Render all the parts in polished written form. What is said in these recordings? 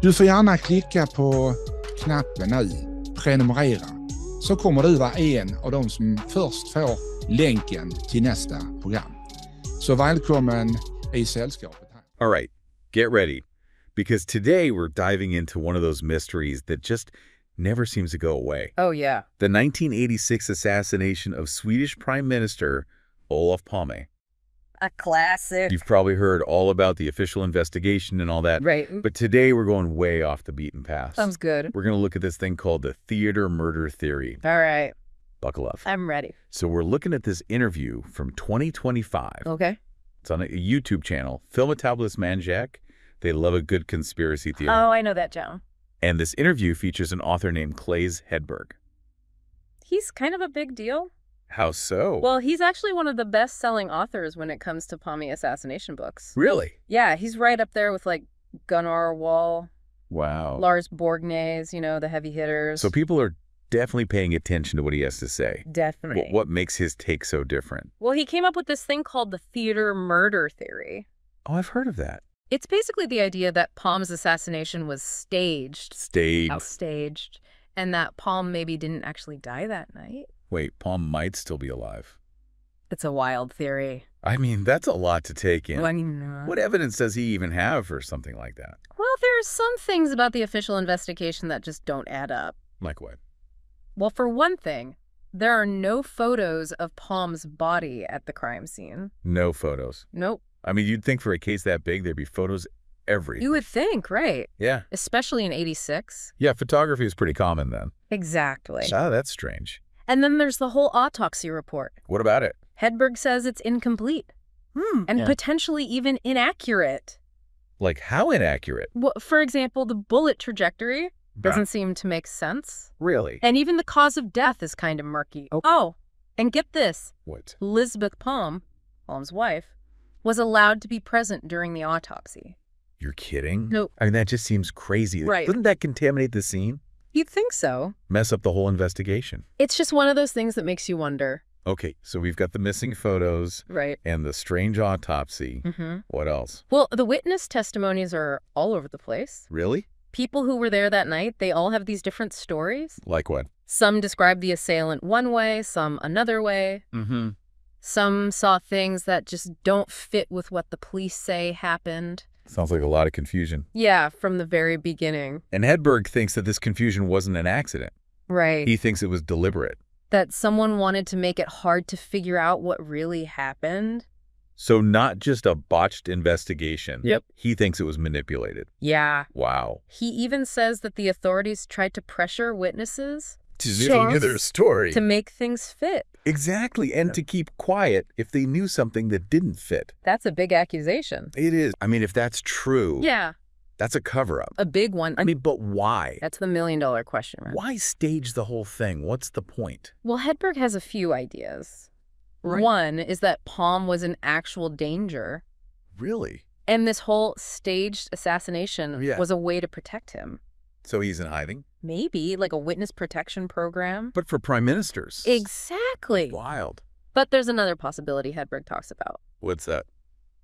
Du får gärna klicka på knappen nu, prenumerera, så kommer du vara en av de som först får länken till nästa program. Så välkommen i sällskapet här. All right, get ready, because today we're diving into one of those mysteries that just never seems to go away. Oh, yeah. The 1986 assassination of Swedish Prime Minister Olof Palme. A classic. You've probably heard all about the official investigation and all that. Right. But today we're going way off the beaten path. Sounds good. We're going to look at this thing called the theater murder theory. All right. Buckle up. I'm ready. So we're looking at this interview from 2025. Okay. It's on a YouTube channel, Filmatables Manjak. They love a good conspiracy theory. Oh, I know that, Joan. And this interview features an author named Claes Hedberg. He's kind of a big deal. How so? Well, he's actually one of the best-selling authors when it comes to Palme assassination books. Really? Yeah, he's right up there with, like, Gunnar, Wow. Lars Borgnäs, you know, the heavy hitters. So people are definitely paying attention to what he has to say. Definitely. What makes his take so different? Well, he came up with this thing called the theater murder theory. Oh, I've heard of that. It's basically the idea that Palme's assassination was staged. Outstaged. And that Palme maybe didn't actually die that night. Wait, Palme might still be alive. It's a wild theory. I mean, that's a lot to take in. Well, I mean, What evidence does he even have for something like that? Well, there's some things about the official investigation that just don't add up. Like what? Well, for one thing, there are no photos of Palme's body at the crime scene. No photos. Nope. I mean, you'd think for a case that big, there'd be photos everywhere. You would think, right? Yeah. Especially in '86. Yeah, photography was pretty common then. Exactly. Ah, that's strange. And then there's the whole autopsy report. What about it? Hedberg says it's incomplete. And potentially even inaccurate. Like how inaccurate? Well, for example, the bullet trajectory doesn't seem to make sense. Really? And even the cause of death is kind of murky. Oh, and get this. What? Lisbeth Palme, Palme's wife, was allowed to be present during the autopsy. You're kidding? Nope. I mean, that just seems crazy. Right. Doesn't that contaminate the scene? You'd think so. Mess up the whole investigation. It's just one of those things that makes you wonder. Okay, so we've got the missing photos. Right. And the strange autopsy. What else? Well, the witness testimonies are all over the place. Really? People who were there that night, they all have these different stories. Like what? Some describe the assailant one way, some another way. Some saw things that just don't fit with what the police say happened. Sounds like a lot of confusion. Yeah, from the very beginning. And Hedberg thinks that this confusion wasn't an accident. Right. He thinks it was deliberate. That someone wanted to make it hard to figure out what really happened. So not just a botched investigation. Yep. He thinks it was manipulated. Yeah. Wow. He even says that the authorities tried to pressure witnesses To fit their story. to make things fit. Exactly. And to keep quiet if they knew something that didn't fit. That's a big accusation. It is. I mean, if that's true, Yeah. that's a cover-up. A big one. I mean, but why? That's the million-dollar question, right? Why stage the whole thing? What's the point? Well, Hedberg has a few ideas. Right. One is that Palme was in actual danger. Really? And this whole staged assassination Yeah. was a way to protect him. So he's in hiding? Maybe, like a witness protection program. But for prime ministers. Exactly. Wild. But there's another possibility Hedberg talks about. What's that?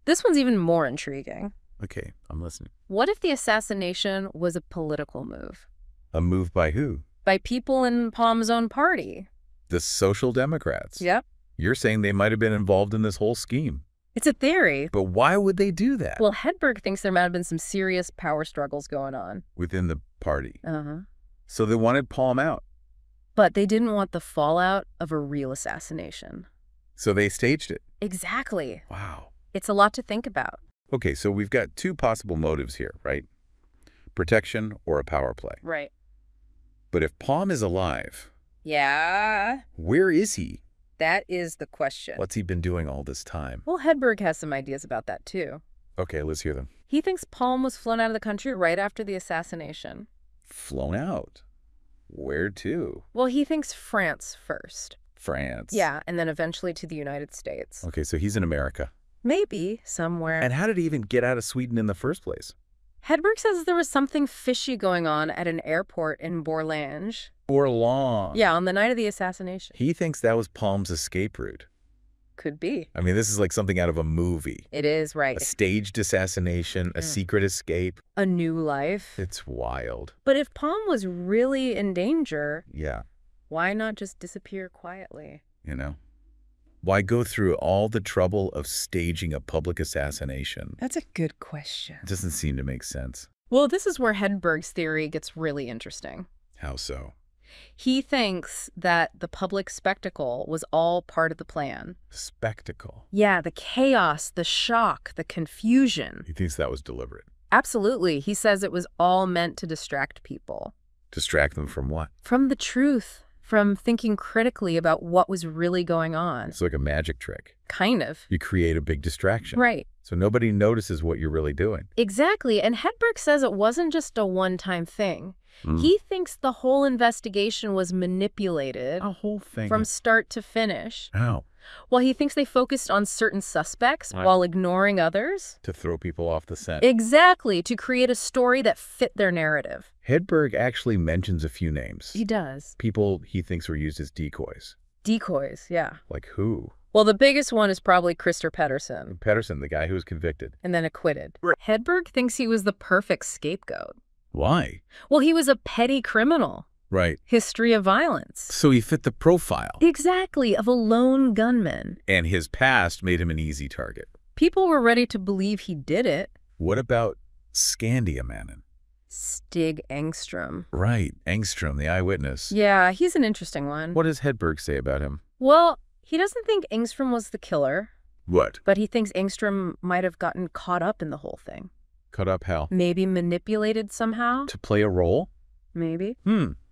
This one's even more intriguing. Okay, I'm listening. What if the assassination was a political move? A move by who? By people in Palme's own party. The Social Democrats. Yep. You're saying they might have been involved in this whole scheme. It's a theory. But why would they do that? Well, Hedberg thinks there might have been some serious power struggles going on. Within the party. Uh-huh. So they wanted Palme out. But they didn't want the fallout of a real assassination. So they staged it. Exactly. Wow. It's a lot to think about. Okay, so we've got two possible motives here, right? Protection or a power play. Right. But if Palme is alive, Yeah. where is he? That is the question. What's he been doing all this time? Well, Hedberg has some ideas about that, too. Okay, let's hear them. He thinks Palme was flown out of the country right after the assassination. Flown out? Where to? Well, he thinks France first. France. Yeah, and then eventually to the United States. Okay, so he's in America. Maybe somewhere. And how did he even get out of Sweden in the first place? Hedberg says there was something fishy going on at an airport in Borgnäs. For long. Yeah, on the night of the assassination. He thinks that was Palme's escape route. Could be. I mean, this is like something out of a movie. It is, right. A staged assassination, a secret escape. A new life. It's wild. But if Palme was really in danger, Yeah. why not just disappear quietly? You know? Why go through all the trouble of staging a public assassination? That's a good question. It doesn't seem to make sense. Well, this is where Hedberg's theory gets really interesting. How so? He thinks that the public spectacle was all part of the plan. Spectacle. Yeah, the chaos, the shock, the confusion. He thinks that was deliberate. Absolutely. He says it was all meant to distract people. Distract them from what? From the truth. From thinking critically about what was really going on. It's like a magic trick. Kind of. You create a big distraction. Right. So nobody notices what you're really doing. Exactly. And Hedberg says it wasn't just a one-time thing. He thinks the whole investigation was manipulated. A whole thing. From start to finish. How? Well, he thinks they focused on certain suspects while ignoring others. To throw people off the scent. Exactly. To create a story that fit their narrative. Hedberg actually mentions a few names. He does. People he thinks were used as decoys. Decoys, yeah. Like who? Well, the biggest one is probably Christer Petterson. Petterson, the guy who was convicted. And then acquitted. Right. Hedberg thinks he was the perfect scapegoat. Why? Well, he was a petty criminal. Right. History of violence. So he fit the profile. Exactly, of a lone gunman. And his past made him an easy target. People were ready to believe he did it. What about Skandiaman? Stig Engström. Right, Engström, the eyewitness. Yeah, he's an interesting one. What does Hedberg say about him? Well, he doesn't think Engström was the killer. What? But he thinks Engström might have gotten caught up in the whole thing. Caught up how? Maybe manipulated somehow. To play a role? Maybe.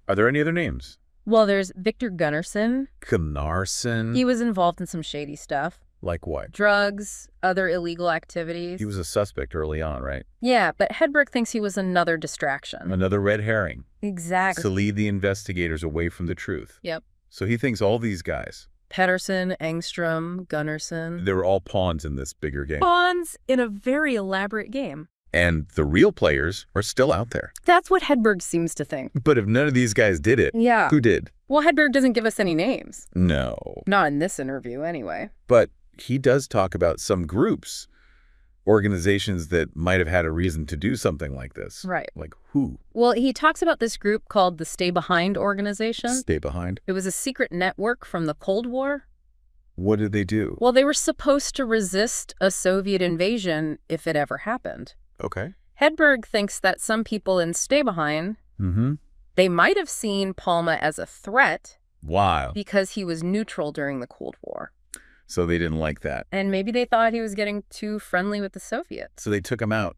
Are there any other names? Well, there's Victor Gunnarsson. Gunnarsson? He was involved in some shady stuff. Like what? Drugs, other illegal activities. He was a suspect early on, right? Yeah, but Hedberg thinks he was another distraction. Another red herring. Exactly. To lead the investigators away from the truth. Yep. So he thinks all these guys. Petterson, Engström, Gunnarsson. They were all pawns in this bigger game. Pawns in a very elaborate game. And the real players are still out there. That's what Hedberg seems to think. But if none of these guys did it, yeah. Who did? Well, Hedberg doesn't give us any names. No. Not in this interview, anyway. But he does talk about some groups, organizations that might have had a reason to do something like this. Right. Like who? Well, he talks about this group called the Stay Behind organization. Stay Behind? It was a secret network from the Cold War. What did they do? Well, they were supposed to resist a Soviet invasion if it ever happened. Okay. Hedberg thinks that some people in Stay Behind, they might have seen Palme as a threat. Wow. Because he was neutral during the Cold War. So they didn't like that. And maybe they thought he was getting too friendly with the Soviets. So they took him out.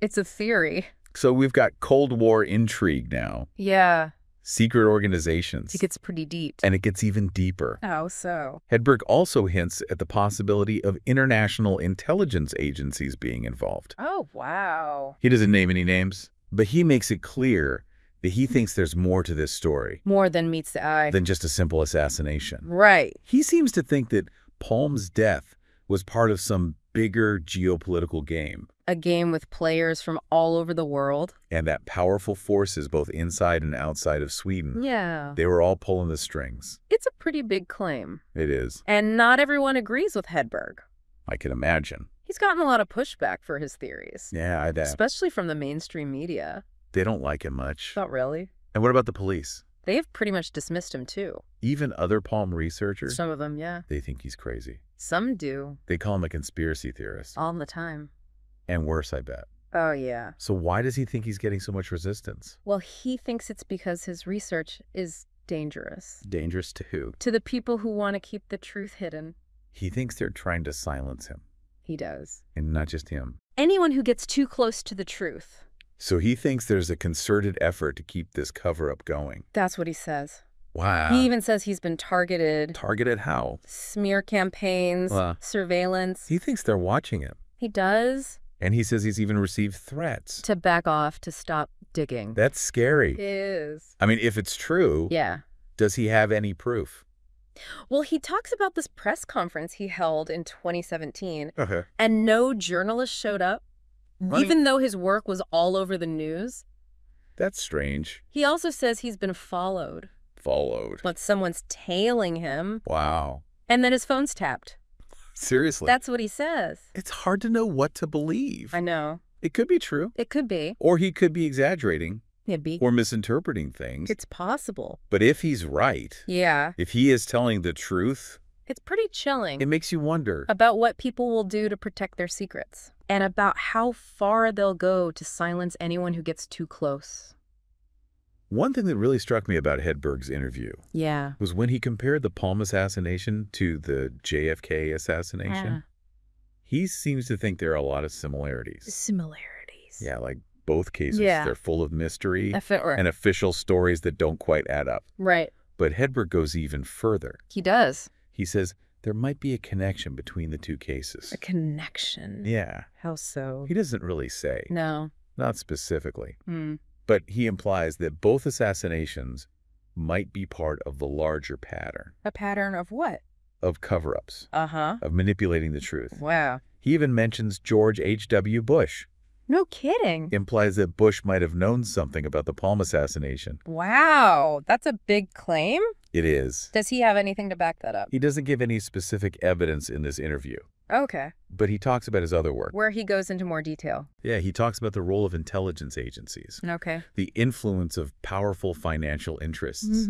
It's a theory. So we've got Cold War intrigue now. Yeah. Secret organizations. It gets pretty deep. And it gets even deeper. How so? Hedberg also hints at the possibility of international intelligence agencies being involved. Oh, wow. He doesn't name any names, but he makes it clear that he thinks there's more to this story. More than meets the eye. Than just a simple assassination. Right. He seems to think that Palme's death was part of some bigger geopolitical game. A game with players from all over the world. And that powerful forces both inside and outside of Sweden. Yeah. They were all pulling the strings. It's a pretty big claim. It is. And not everyone agrees with Hedberg. I can imagine. He's gotten a lot of pushback for his theories. Yeah, I bet. Especially from the mainstream media. They don't like him much. Not really. And what about the police? They have pretty much dismissed him, too. Even other Palme researchers? Some of them, yeah. They think he's crazy. Some do. They call him a conspiracy theorist. All the time. And worse, I bet. Oh, yeah. So why does he think he's getting so much resistance? Well, he thinks it's because his research is dangerous. Dangerous to who? To the people who want to keep the truth hidden. He thinks they're trying to silence him. He does. And not just him. Anyone who gets too close to the truth. So he thinks there's a concerted effort to keep this cover-up going. That's what he says. Wow. He even says he's been targeted. Targeted how? Smear campaigns, surveillance. He thinks they're watching him. He does. And he says he's even received threats. To back off, to stop digging. That's scary. It is. I mean, if it's true, yeah. Does he have any proof? Well, he talks about this press conference he held in 2017, and no journalist showed up, even though his work was all over the news. That's strange. He also says he's been followed. Followed. Like someone's tailing him. Wow. And then his phone's tapped. Seriously. That's what he says. It's hard to know what to believe. I know. It could be true. It could be. Or he could be exaggerating. It'd be. Or misinterpreting things. It's possible. But if he's right, yeah, if he is telling the truth, it's pretty chilling. It makes you wonder about what people will do to protect their secrets and about how far they'll go to silence anyone who gets too close. One thing that really struck me about Hedberg's interview was when he compared the Palme assassination to the JFK assassination. He seems to think there are a lot of similarities. Yeah, like both cases. They're full of mystery and official stories that don't quite add up. Right. But Hedberg goes even further. He does. He says there might be a connection between the two cases. A connection? Yeah. How so? He doesn't really say. No. Not specifically. But he implies that both assassinations might be part of the larger pattern. A pattern of what? Of cover-ups. Of manipulating the truth. Wow. He even mentions George H.W. Bush. No kidding. Implies that Bush might have known something about the Palme assassination. Wow. That's a big claim? It is. Does he have anything to back that up? He doesn't give any specific evidence in this interview. Okay. But he talks about his other work. Where he goes into more detail. Yeah, he talks about the role of intelligence agencies. Okay. The influence of powerful financial interests.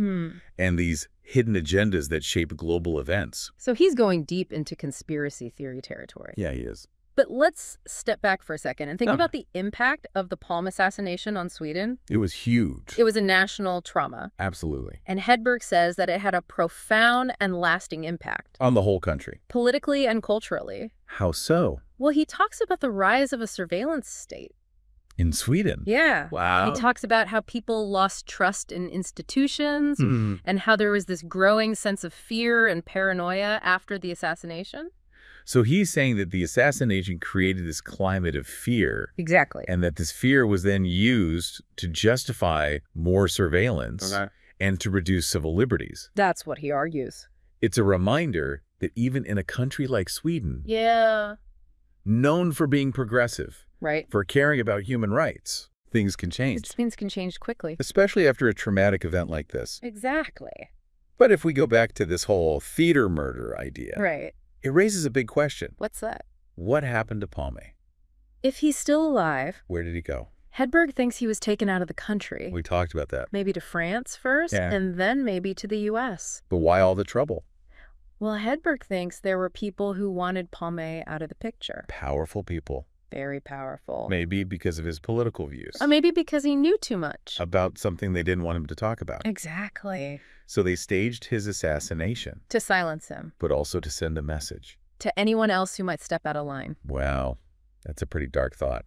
And these hidden agendas that shape global events. So he's going deep into conspiracy theory territory. Yeah, he is. But let's step back for a second and think about the impact of the Palme assassination on Sweden. It was huge. It was a national trauma. Absolutely. And Hedberg says that it had a profound and lasting impact. On the whole country. Politically and culturally. How so? Well, he talks about the rise of a surveillance state. In Sweden? Yeah. Wow. He talks about how people lost trust in institutions and how there was this growing sense of fear and paranoia after the assassination. So he's saying that the assassination created this climate of fear. Exactly. And that this fear was then used to justify more surveillance and to reduce civil liberties. That's what he argues. It's a reminder that even in a country like Sweden, known for being progressive, for caring about human rights, things can change. Things can change quickly. Especially after a traumatic event like this. Exactly. But if we go back to this whole theater murder idea, it raises a big question. What's that? What happened to Palme? If he's still alive... Where did he go? Hedberg thinks he was taken out of the country. We talked about that. Maybe to France first, and then maybe to the U.S. But why all the trouble? Well, Hedberg thinks there were people who wanted Palme out of the picture. Powerful people. Very powerful. Maybe because of his political views. Or maybe because he knew too much. About something they didn't want him to talk about. Exactly. So they staged his assassination. To silence him. But also to send a message. To anyone else who might step out of line. Wow. That's a pretty dark thought.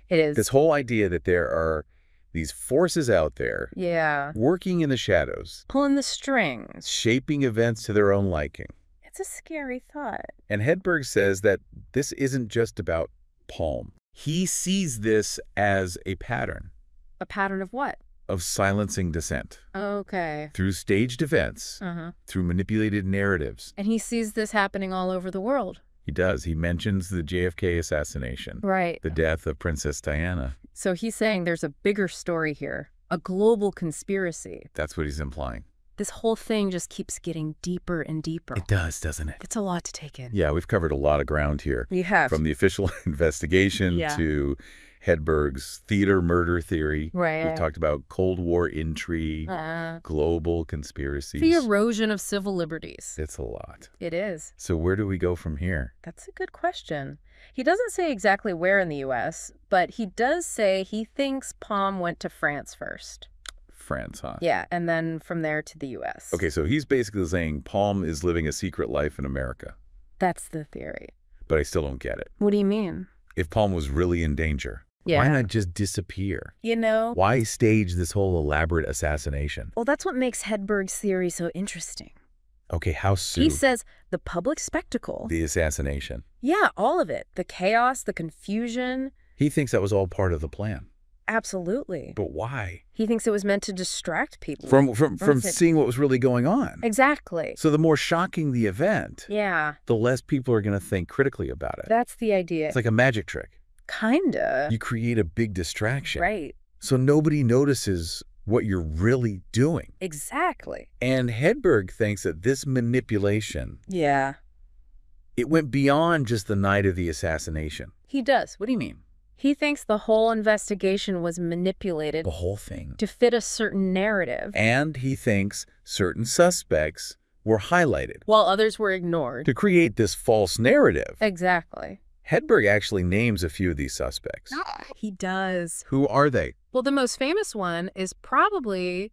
It is. This whole idea that there are these forces out there. Working in the shadows. Pulling the strings. Shaping events to their own liking. It's a scary thought. And Hedberg says that this isn't just about Palme. He sees this as a pattern. A pattern of what? Of silencing dissent. Okay. Through staged events. Through manipulated narratives. And he sees this happening all over the world. He does. He mentions the JFK assassination. Right. The death of Princess Diana. So he's saying there's a bigger story here. A global conspiracy. That's what he's implying. This whole thing just keeps getting deeper and deeper. It does, doesn't it? It's a lot to take in. Yeah, we've covered a lot of ground here. We have. From the official investigation to Hedberg's theater murder theory. Right. We've talked about Cold War intrigue, global conspiracies. The erosion of civil liberties. It's a lot. It is. So where do we go from here? That's a good question. He doesn't say exactly where in the U.S., but he does say he thinks Palme went to France first. France, huh? Yeah, and then from there to the U.S. Okay, so he's basically saying Palme is living a secret life in America. That's the theory. But I still don't get it. What do you mean? If Palme was really in danger, why not just disappear? You know? Why stage this whole elaborate assassination? Well, that's what makes Hedberg's theory so interesting. Okay, how soon? He says the public spectacle. The assassination. Yeah, all of it. The chaos, the confusion. He thinks that was all part of the plan. Absolutely. But why? He thinks it was meant to distract people. From seeing what was really going on. Exactly. So the more shocking the event, the less people are going to think critically about it. That's the idea. It's like a magic trick. Kinda. You create a big distraction. Right. So nobody notices what you're really doing. Exactly. And Hedberg thinks that this manipulation, it went beyond just the night of the assassination. He does. What do you mean? He thinks the whole investigation was manipulated. The whole thing. To fit a certain narrative. And he thinks certain suspects were highlighted. While others were ignored. To create this false narrative. Exactly. Hedberg actually names a few of these suspects. He does. Who are they? Well, the most famous one is probably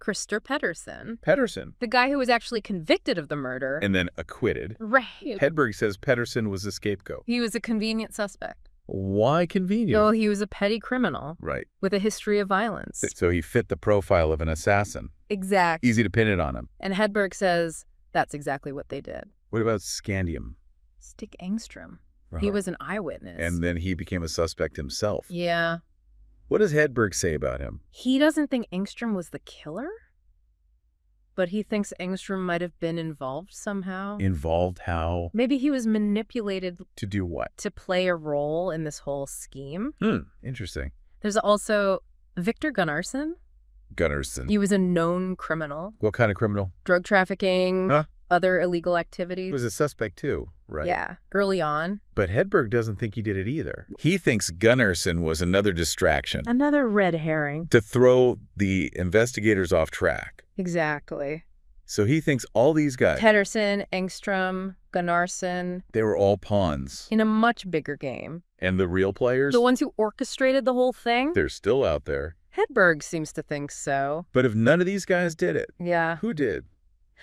Christer Petterson. Petterson. The guy who was actually convicted of the murder. And then acquitted. Right. Hedberg says Petterson was a scapegoat. He was a convenient suspect. Why convenient? Oh, he was a petty criminal. Right. With a history of violence. So he fit the profile of an assassin. Exactly. Easy to pin it on him. And Hedberg says that's exactly what they did. What about Skandiaman? Stig Engström. He was an eyewitness. And then he became a suspect himself. Yeah. What does Hedberg say about him? He doesn't think Engström was the killer, but he thinks Engström might have been involved somehow. Involved how? Maybe he was manipulated. To do what? To play a role in this whole scheme. Interesting. There's also Victor Gunnarsson. Gunnarsson. He was a known criminal. What kind of criminal? Drug trafficking, other illegal activities. He was a suspect too, right? Yeah, early on. But Hedberg doesn't think he did it either. He thinks Gunnarsson was another distraction. Another red herring. To throw the investigators off track. Exactly. So he thinks all these guys, Petterson, Engström, Gunnarsson, they were all pawns. In a much bigger game. And the real players? The ones who orchestrated the whole thing? They're still out there. Hedberg seems to think so. But if none of these guys did it, who did?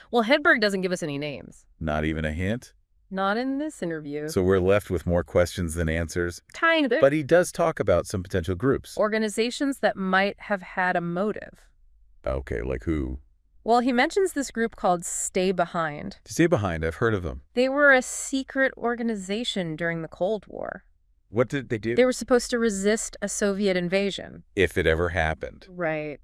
Well, Hedberg doesn't give us any names. Not even a hint? Not in this interview. So we're left with more questions than answers? Kind of. But he does talk about some potential groups. Organizations that might have had a motive. Okay, like who? Well, he mentions this group called Stay Behind. Stay Behind, I've heard of them. They were a secret organization during the Cold War. What did they do? They were supposed to resist a Soviet invasion. If it ever happened. Right.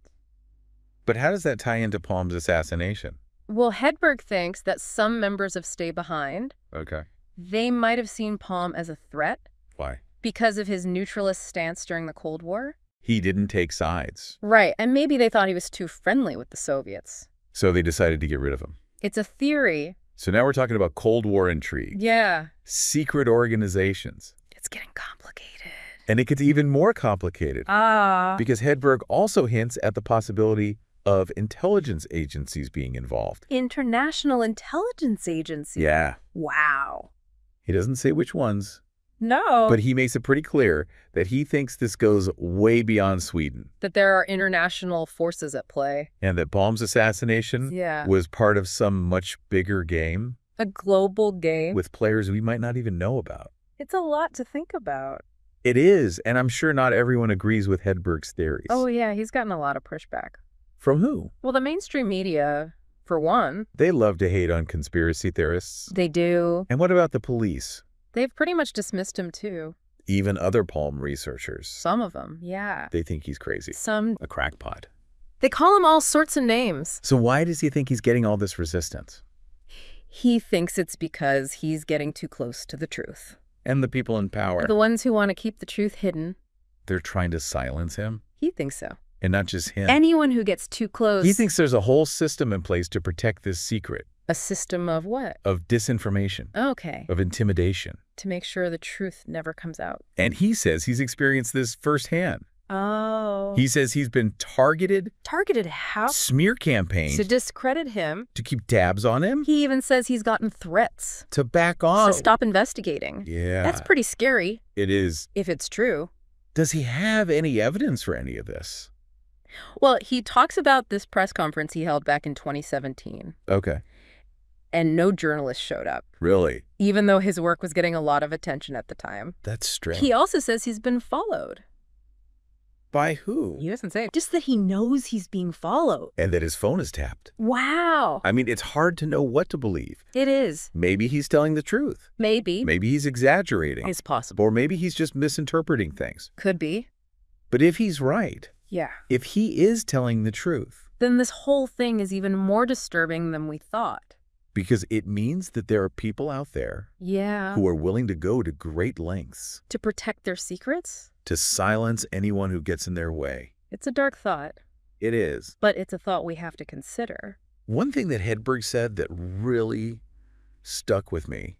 But how does that tie into Palme's assassination? Well, Hedberg thinks that some members of Stay Behind, they might have seen Palme as a threat. Why? Because of his neutralist stance during the Cold War. He didn't take sides. Right, and maybe they thought he was too friendly with the Soviets. So they decided to get rid of him. It's a theory. So now we're talking about Cold War intrigue. Yeah. Secret organizations. It's getting complicated. And it gets even more complicated. Because Hedberg also hints at the possibility of intelligence agencies being involved. International intelligence agencies? Yeah. Wow. He doesn't say which ones. No. But he makes it pretty clear that he thinks this goes way beyond Sweden. That there are international forces at play. And that Palme's assassination was part of some much bigger game. A global game. With players we might not even know about. It's a lot to think about. It is, and I'm sure not everyone agrees with Hedberg's theories. Oh yeah, he's gotten a lot of pushback. From who? Well, the mainstream media, for one. They love to hate on conspiracy theorists. They do. And what about the police? They've pretty much dismissed him, too. Even other Palme researchers. Some of them, yeah. They think he's crazy. Some. A crackpot. They call him all sorts of names. So why does he think he's getting all this resistance? He thinks it's because he's getting too close to the truth. And the people in power. The ones who want to keep the truth hidden. They're trying to silence him? He thinks so. And not just him. Anyone who gets too close. He thinks there's a whole system in place to protect this secret. A system of what? Of disinformation. Okay. Of intimidation. To make sure the truth never comes out. And he says he's experienced this firsthand. Oh. He says he's been targeted. Targeted how? Smear campaigns. To discredit him. To keep tabs on him. He even says he's gotten threats. To back off. To stop investigating. Yeah. That's pretty scary. It is. If it's true. Does he have any evidence for any of this? Well, he talks about this press conference he held back in 2017. Okay. And no journalist showed up. Really? Even though his work was getting a lot of attention at the time. That's strange. He also says he's been followed. By who? He doesn't say. Just that he knows he's being followed. And that his phone is tapped. Wow. I mean, it's hard to know what to believe. It is. Maybe he's telling the truth. Maybe. Maybe he's exaggerating. It's possible. Or maybe he's just misinterpreting things. Could be. But if he's right. Yeah. If he is telling the truth. Then this whole thing is even more disturbing than we thought. Because it means that there are people out there. Yeah. Who are willing to go to great lengths. To protect their secrets? To silence anyone who gets in their way. It's a dark thought. It is. But it's a thought we have to consider. One thing that Hedberg said that really stuck with me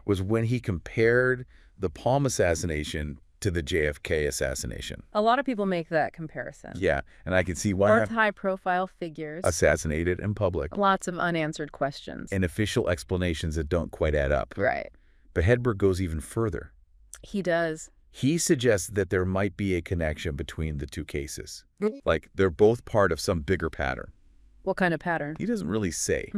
was when he compared the Palme assassination to the JFK assassination. A lot of people make that comparison. Yeah, and I can see why. Both high-profile figures. Assassinated in public. Lots of unanswered questions. And official explanations that don't quite add up. Right. But Hedberg goes even further. He does. He suggests that there might be a connection between the two cases. Like, they're both part of some bigger pattern. What kind of pattern? He doesn't really say.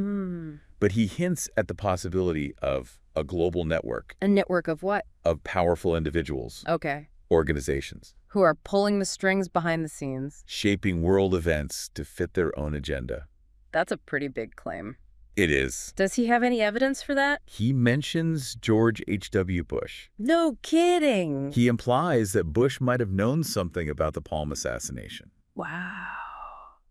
But he hints at the possibility of a global network. A network of what? Of powerful individuals. Okay. Organizations. Who are pulling the strings behind the scenes. Shaping world events to fit their own agenda. That's a pretty big claim. It is. Does he have any evidence for that? He mentions George H.W. Bush. No kidding. He implies that Bush might have known something about the Palme assassination. Wow.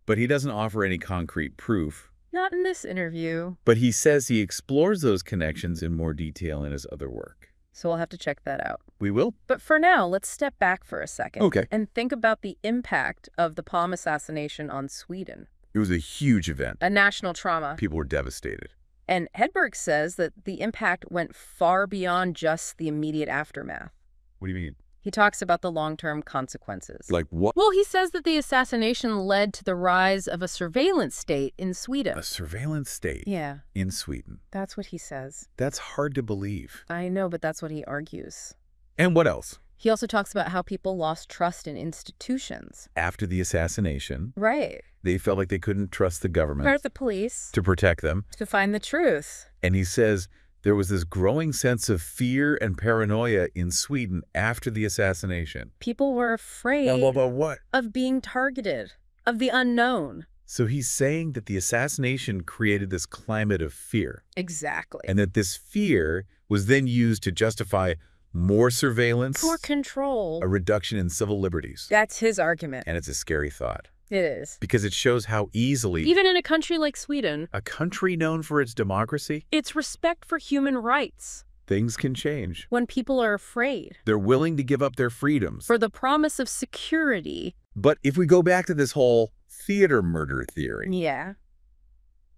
But he doesn't offer any concrete proof. Not in this interview. But he says he explores those connections in more detail in his other work. So we'll have to check that out. We will. But for now, let's step back for a second. Okay. And think about the impact of the Palme assassination on Sweden. It was a huge event. A national trauma. People were devastated. And Hedberg says that the impact went far beyond just the immediate aftermath. What do you mean? He talks about the long-term consequences. Like what? Well, he says that the assassination led to the rise of a surveillance state in Sweden. A surveillance state? Yeah. In Sweden. That's what he says. That's hard to believe. I know, but that's what he argues. And what else? He also talks about how people lost trust in institutions. After the assassination. Right. They felt like they couldn't trust the government. Or the police. To protect them. To find the truth. And he says there was this growing sense of fear and paranoia in Sweden after the assassination. People were afraid about what? Of being targeted, of the unknown. So he's saying that the assassination created this climate of fear. Exactly. And that this fear was then used to justify more surveillance. More control. A reduction in civil liberties. That's his argument. And it's a scary thought. It is. Because it shows how easily... Even in a country like Sweden... A country known for its democracy... Its respect for human rights... Things can change. When people are afraid... They're willing to give up their freedoms... For the promise of security... But if we go back to this whole theater murder theory... Yeah.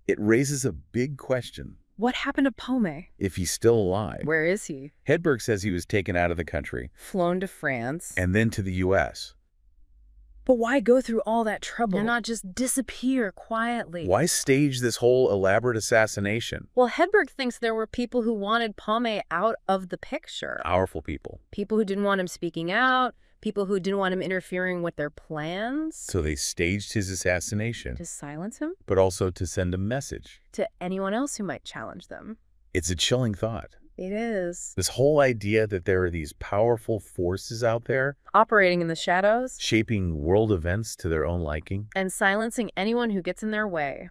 It raises a big question. What happened to Palme? If he's still alive. Where is he? Hedberg says he was taken out of the country. Flown to France. And then to the U.S. But why go through all that trouble and not just disappear quietly? Why stage this whole elaborate assassination? Well, Hedberg thinks there were people who wanted Palme out of the picture. Powerful people. People who didn't want him speaking out. People who didn't want him interfering with their plans. So they staged his assassination. To silence him? But also to send a message. To anyone else who might challenge them. It's a chilling thought. It is. This whole idea that there are these powerful forces out there. Operating in the shadows. Shaping world events to their own liking. And silencing anyone who gets in their way.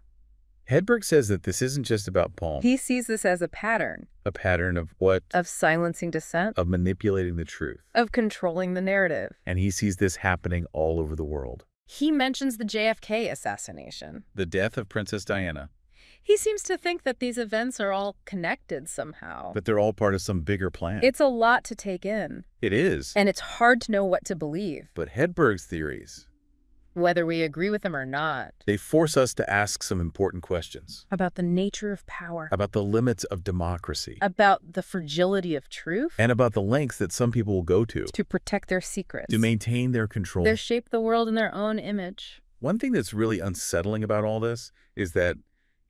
Hedberg says that this isn't just about Palme. He sees this as a pattern. A pattern of what? Of silencing dissent. Of manipulating the truth. Of controlling the narrative. And he sees this happening all over the world. He mentions the JFK assassination. The death of Princess Diana. He seems to think that these events are all connected somehow. That they're all part of some bigger plan. It's a lot to take in. It is. And it's hard to know what to believe. But Hedberg's theories, whether we agree with them or not, they force us to ask some important questions. About the nature of power. About the limits of democracy. About the fragility of truth. And about the lengths that some people will go to protect their secrets. To maintain their control. They shape the world in their own image. One thing that's really unsettling about all this is that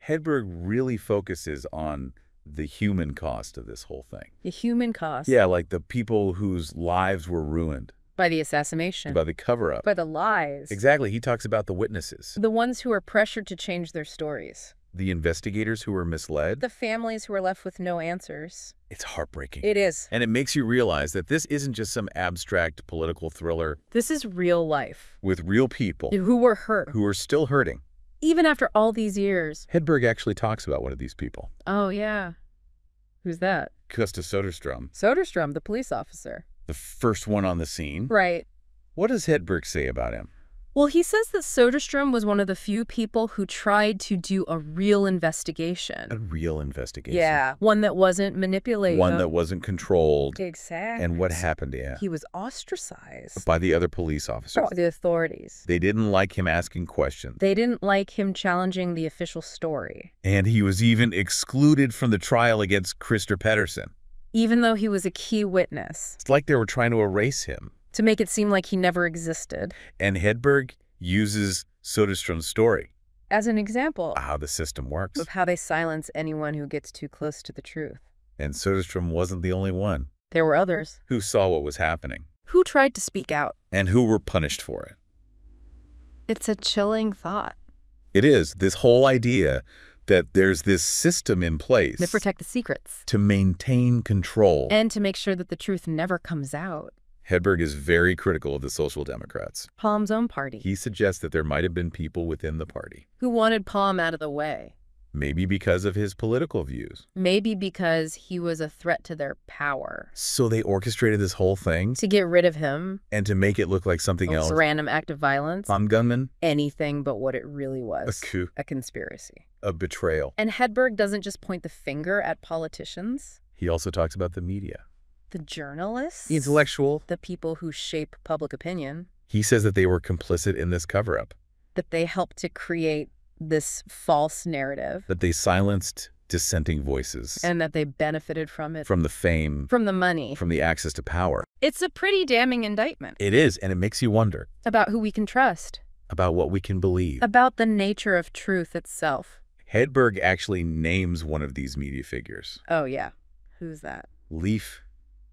Hedberg really focuses on the human cost of this whole thing. The human cost? Yeah, like the people whose lives were ruined. By the assassination. By the cover-up. By the lies. Exactly. He talks about the witnesses. The ones who were pressured to change their stories. The investigators who were misled. The families who were left with no answers. It's heartbreaking. It is. And it makes you realize that this isn't just some abstract political thriller. This is real life. With real people. Who were hurt. Who are still hurting. Even after all these years. Hedberg actually talks about one of these people. Oh, yeah. Who's that? Claes Soderstrom. Soderstrom, the police officer. The first one on the scene. Right. What does Hedberg say about him? Well, he says that Soderstrom was one of the few people who tried to do a real investigation. A real investigation. Yeah, one that wasn't manipulated. One that wasn't controlled. Exactly. And what happened to him? He was ostracized. By the other police officers. By the authorities. They didn't like him asking questions. They didn't like him challenging the official story. And he was even excluded from the trial against Christer Petterson. Even though he was a key witness. It's like they were trying to erase him. To make it seem like he never existed. And Hedberg uses Soderstrom's story as an example of how the system works. Of how they silence anyone who gets too close to the truth. And Soderstrom wasn't the only one. There were others. Who saw what was happening. Who tried to speak out. And who were punished for it. It's a chilling thought. It is. This whole idea that there's this system in place. To protect the secrets. To maintain control. And to make sure that the truth never comes out. Hedberg is very critical of the Social Democrats. Palme's own party. He suggests that there might have been people within the party who wanted Palme out of the way. Maybe because of his political views. Maybe because he was a threat to their power. So they orchestrated this whole thing? To get rid of him. And to make it look like something else? A random act of violence. Bomb gunman? Anything but what it really was. A coup. A conspiracy. A betrayal. And Hedberg doesn't just point the finger at politicians. He also talks about the media. The journalists. The intellectual. The people who shape public opinion. He says that they were complicit in this cover-up. That they helped to create this false narrative. That they silenced dissenting voices. And that they benefited from it. From the fame. From the money. From the access to power. It's a pretty damning indictment. It is, and it makes you wonder. About who we can trust. About what we can believe. About the nature of truth itself. Hedberg actually names one of these media figures. Oh, yeah. Who's that? Leif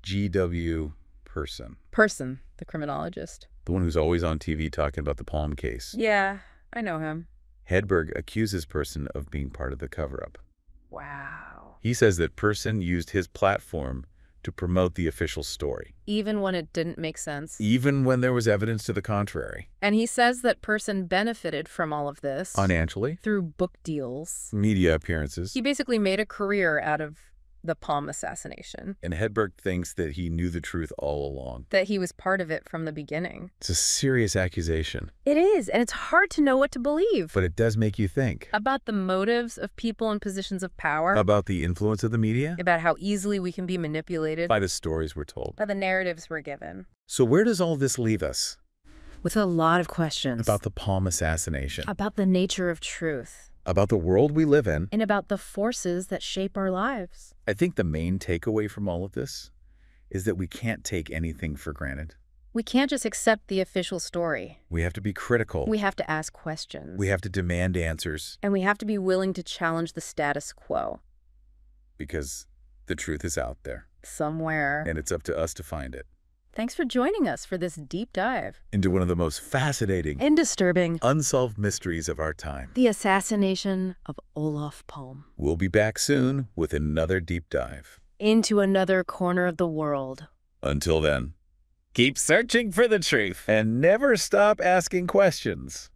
G.W. Persson. Persson, the criminologist. The one who's always on TV talking about the Palme case. Yeah, I know him. Hedberg accuses Persson of being part of the cover-up. Wow. He says that Persson used his platform to promote the official story. Even when it didn't make sense. Even when there was evidence to the contrary. And he says that Persson benefited from all of this. Financially. Through book deals. Media appearances. He basically made a career out of the Palme assassination. And Hedberg thinks that he knew the truth all along. That he was part of it from the beginning. It's a serious accusation. It is, and it's hard to know what to believe. But it does make you think. About the motives of people in positions of power. About the influence of the media. About how easily we can be manipulated. By the stories we're told. By the narratives we're given. So where does all this leave us? With a lot of questions. About the Palme assassination. About the nature of truth. About the world we live in. And about the forces that shape our lives. I think the main takeaway from all of this is that we can't take anything for granted. We can't just accept the official story. We have to be critical. We have to ask questions. We have to demand answers. And we have to be willing to challenge the status quo. Because the truth is out there. Somewhere. And it's up to us to find it. Thanks for joining us for this deep dive into one of the most fascinating and disturbing unsolved mysteries of our time. The assassination of Olof Palme. We'll be back soon with another deep dive into another corner of the world. Until then, keep searching for the truth and never stop asking questions.